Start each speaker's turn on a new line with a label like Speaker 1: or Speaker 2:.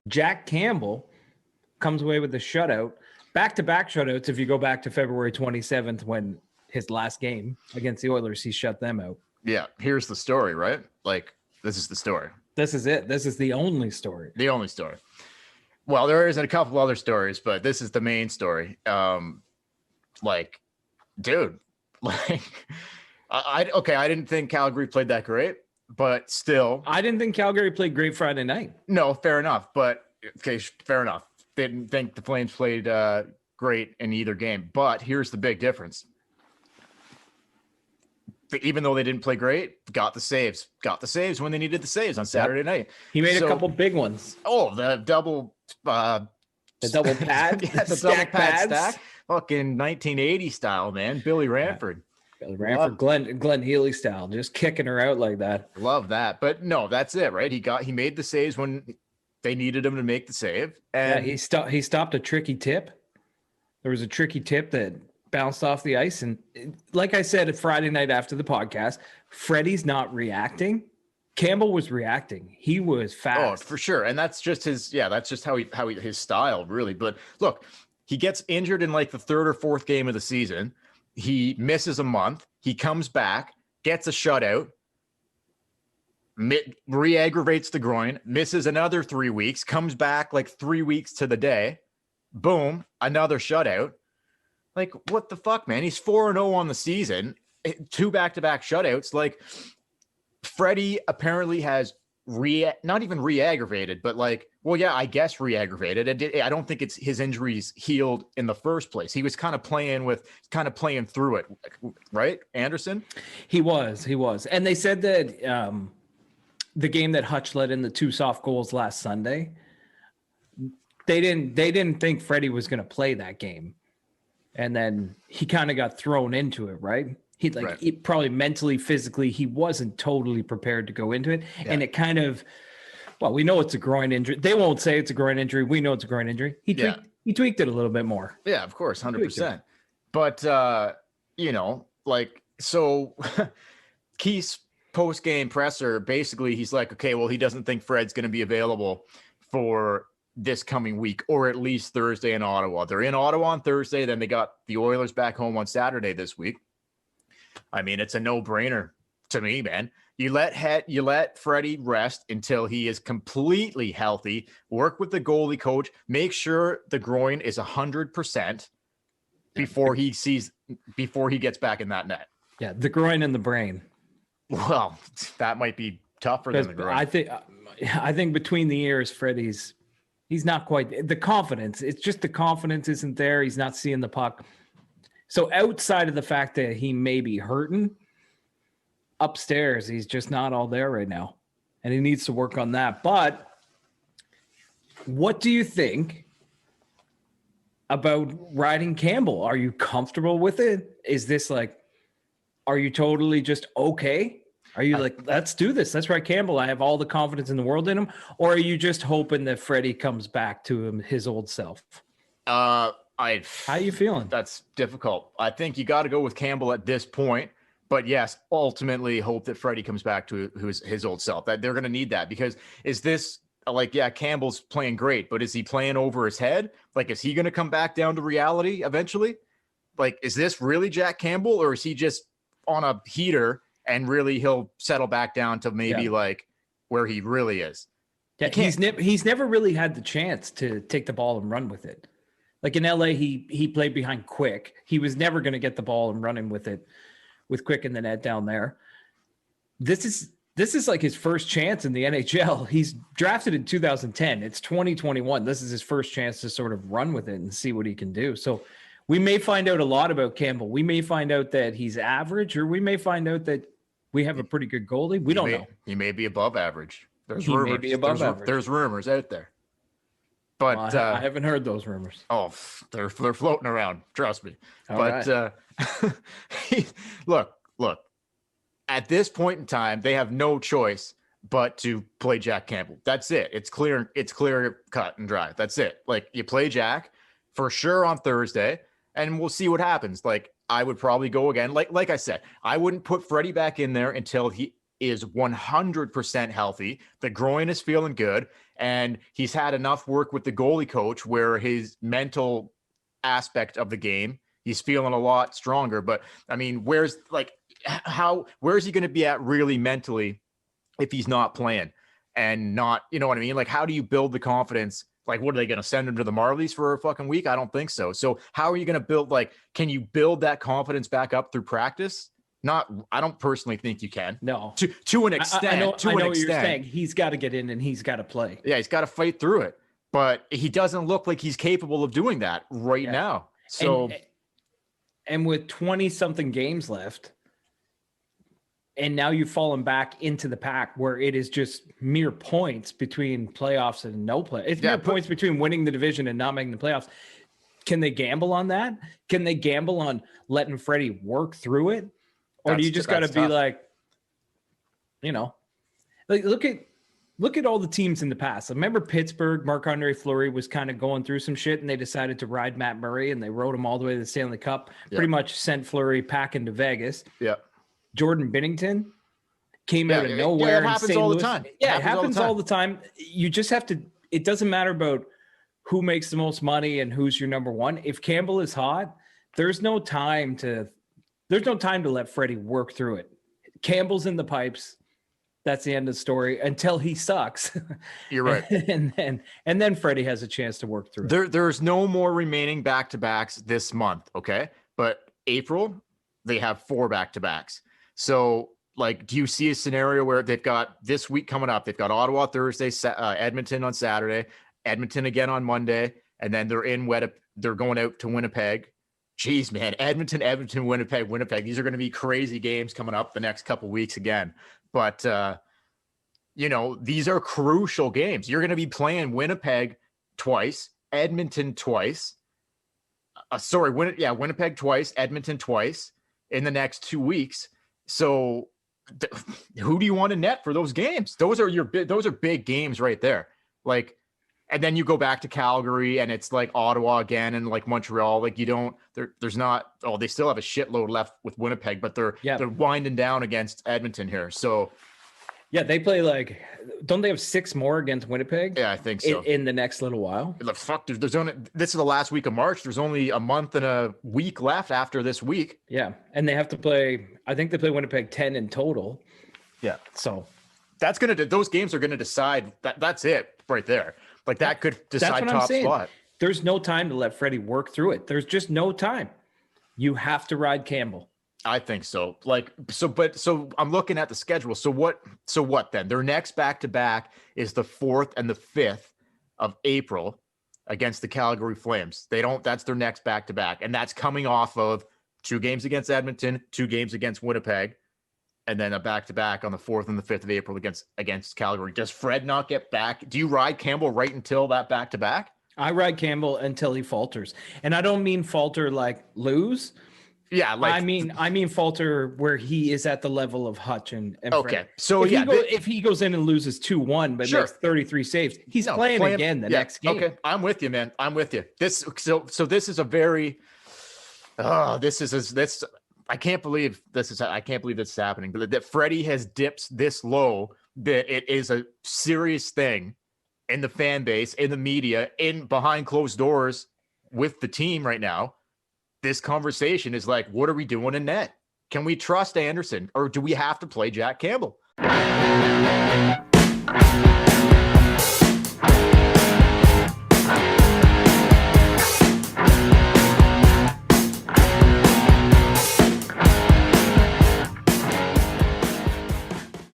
Speaker 1: Jack Campbell comes away with a shutout, back-to-back shutouts. If you go back to February 27th, when his last game against the Oilers, he shut them out.
Speaker 2: Yeah. Here's the story, right? Like, this is the story.
Speaker 1: This is it. This is the only story.
Speaker 2: The only story. Well, there is a couple other stories, but this is the main story. Like, dude, like, I didn't think Calgary played that great, but still.
Speaker 1: I didn't think Calgary played great Friday night.
Speaker 2: No, fair enough. But, okay, fair enough. Didn't think the Flames played great in either game. But here's the big difference. Even though they didn't play great, got the saves when they needed the saves on Saturday night.
Speaker 1: He made a couple big ones.
Speaker 2: Oh, the double
Speaker 1: pad,
Speaker 2: yeah, the double pad
Speaker 1: pads.
Speaker 2: stack, fucking 1980 style, man. Billy Ranford.
Speaker 1: Billy Ranford, Glenn Healy style, just kicking her out like that.
Speaker 2: Love that. But no, that's it, right? He made the saves when they needed him to make the save. And
Speaker 1: he stopped a tricky tip. There was a tricky tip that bounced off the ice. And like I said, Friday night after the podcast, Freddie's not reacting. Campbell was reacting. He was fast.
Speaker 2: Oh, for sure. And that's just his style, really. But look, he gets injured in like the third or fourth game of the season. He misses a month. He comes back, gets a shutout, re-aggravates the groin, misses another 3 weeks, comes back like 3 weeks to the day. Boom, another shutout. Like, what the fuck, man? He's 4-0 on the season, 2 back-to-back shutouts. Like, Freddie apparently has not even re-aggravated, but like, well, yeah, I guess re-aggravated. I don't think it's his injuries healed in the first place. He was kind of playing through it, right, Anderson? He was.
Speaker 1: And they said that the game that Hutch let in the 2 soft goals last Sunday, they didn't think Freddie was going to play that game. And then he kind of got thrown into it, right? He probably mentally, physically, he wasn't totally prepared to go into it. Yeah. And it kind of, well, we know it's a groin injury. They won't say it's a groin injury. We know it's a groin injury. He tweaked it a little bit more.
Speaker 2: Yeah, of course, 100%. But, so Keith's post-game presser, basically, he's like, okay, well, he doesn't think Fred's going to be available for this coming week, or at least Thursday in Ottawa. They're in Ottawa on Thursday. Then they got the Oilers back home on Saturday this week. I mean, it's a no-brainer to me, man. You let Freddie rest until he is completely healthy. Work with the goalie coach. Make sure the groin is 100% before he gets back in that net.
Speaker 1: Yeah, the groin and the brain.
Speaker 2: Well, that might be tougher than the groin.
Speaker 1: I think between the ears, he's not quite the confidence. It's just the confidence isn't there. He's not seeing the puck. So outside of the fact that he may be hurting, upstairs, he's just not all there right now. And he needs to work on that. But what do you think about riding Campbell? Are you comfortable with it? Is this like, are you totally just okay? Are you like, let's do this? Let's ride Campbell. I have all the confidence in the world in him. Or are you just hoping that Freddie comes back to his old self? How are you feeling?
Speaker 2: That's difficult. I think you got to go with Campbell at this point. But yes, ultimately hope that Freddie comes back to his old self. That they're going to need that, because is this like, yeah, Campbell's playing great, but is he playing over his head? Like, is he going to come back down to reality eventually? Like, is this really Jack Campbell, or is he just on a heater and really he'll settle back down to maybe like where he really is?
Speaker 1: Yeah, he's never really had the chance to take the ball and run with it. Like in LA, he played behind Quick. He was never going to get the ball and running with it, with Quick in the net down there. This is like his first chance in the NHL. He's drafted in 2010. It's 2021. This is his first chance to sort of run with it and see what he can do. So we may find out a lot about Campbell. We may find out that he's average, or we may find out that we have a pretty good goalie. We don't know.
Speaker 2: He may be above average. There's
Speaker 1: he
Speaker 2: rumors.
Speaker 1: May be above average.
Speaker 2: There's rumors out there. But
Speaker 1: I haven't heard those rumors.
Speaker 2: Oh, they're floating around. Trust me.
Speaker 1: All
Speaker 2: but
Speaker 1: right.
Speaker 2: Look. At this point in time, they have no choice but to play Jack Campbell. That's it. It's clear. It's clear, cut and dry. That's it. Like, you play Jack for sure on Thursday, and we'll see what happens. Like, I would probably go again. Like I said, I wouldn't put Freddie back in there until he is 100% healthy. The groin is feeling good. and he's had enough work with the goalie coach where his mental aspect of the game, he's feeling a lot stronger. But I mean, where's he going to be at really mentally if he's not playing and not, you know what I mean? Like, how do you build the confidence? Like, what are they going to send him to the Marlies for a fucking week? I don't think so. So how are you going to build, like, can you build that confidence back up through practice? Not, I don't personally think you can.
Speaker 1: No.
Speaker 2: To an extent.
Speaker 1: I know
Speaker 2: what
Speaker 1: you're saying. He's got to get in and he's got to play.
Speaker 2: Yeah, he's got to fight through it. But he doesn't look like he's capable of doing that right now. So,
Speaker 1: and with 20-something games left, and now you've fallen back into the pack where it is just mere points between playoffs and no play. It's mere points between winning the division and not making the playoffs. Can they gamble on that? Can they gamble on letting Freddie work through it? Or do you just got to be like, you know, like look at all the teams in the past. Remember Pittsburgh, Marc-Andre Fleury was kind of going through some shit and they decided to ride Matt Murray and they rode him all the way to the Stanley Cup, pretty much sent Fleury packing to Vegas.
Speaker 2: Yeah.
Speaker 1: Jordan Binnington came out of nowhere.
Speaker 2: Yeah, it happens all the time.
Speaker 1: Yeah, it happens all the time. You just have to, it doesn't matter about who makes the most money and who's your number one. If Campbell is hot, there's no time to let Freddie work through it. Campbell's in the pipes. That's the end of the story until he sucks.
Speaker 2: You're right.
Speaker 1: and then Freddie has a chance to work through it.
Speaker 2: There's no more remaining back-to-backs this month, okay? But April, they have 4 back-to-backs. So, like, do you see a scenario where they've got this week coming up? They've got Ottawa Thursday, Edmonton on Saturday, Edmonton again on Monday, and then they're going out to Winnipeg. Jeez, man, Edmonton, Winnipeg. These are going to be crazy games coming up the next couple weeks again. But, you know, these are crucial games. You're going to be playing Winnipeg twice, Edmonton twice. Winnipeg twice, Edmonton twice in the next 2 weeks. So who do you want to net for those games? Those are big games right there. Like, and then you go back to Calgary and it's like Ottawa again and like Montreal. Like there's not, they still have a shitload left with Winnipeg, but they're winding down against Edmonton here. So
Speaker 1: yeah, they play don't they have 6 more against Winnipeg?
Speaker 2: Yeah, I think so.
Speaker 1: In the next little while.
Speaker 2: Fuck, this is the last week of March. There's only a month and a week left after this week.
Speaker 1: Yeah. And they have to play, I think they play Winnipeg 10 in total.
Speaker 2: Yeah.
Speaker 1: So
Speaker 2: those games are going to decide that's it right there. Like that could decide top spot.
Speaker 1: There's no time to let Freddie work through it. There's just no time. You have to ride Campbell.
Speaker 2: I think so. So I'm looking at the schedule. So what then? Their next back-to-back is the 4th and the 5th of April against the Calgary Flames. That's their next back-to-back. And that's coming off of 2 games against Edmonton, 2 games against Winnipeg, and then a back-to-back on the 4th and the 5th of April against Calgary. Does Fred not get back? Do you ride Campbell right until that back-to-back?
Speaker 1: I ride Campbell until he falters. And I don't mean falter like lose.
Speaker 2: Yeah, like
Speaker 1: I mean falter where he is at the level of Hutch and
Speaker 2: okay.
Speaker 1: Fred.
Speaker 2: So
Speaker 1: if he goes in and loses 2-1 but makes 33 saves, he's playing again the next game. Okay,
Speaker 2: I'm with you, man. I'm with you. This is a very I can't believe this is happening. But that Freddie has dipped this low, that it is a serious thing in the fan base, in the media, in behind closed doors with the team right now. This conversation is like, what are we doing in net? Can we trust Anderson or do we have to play Jack Campbell?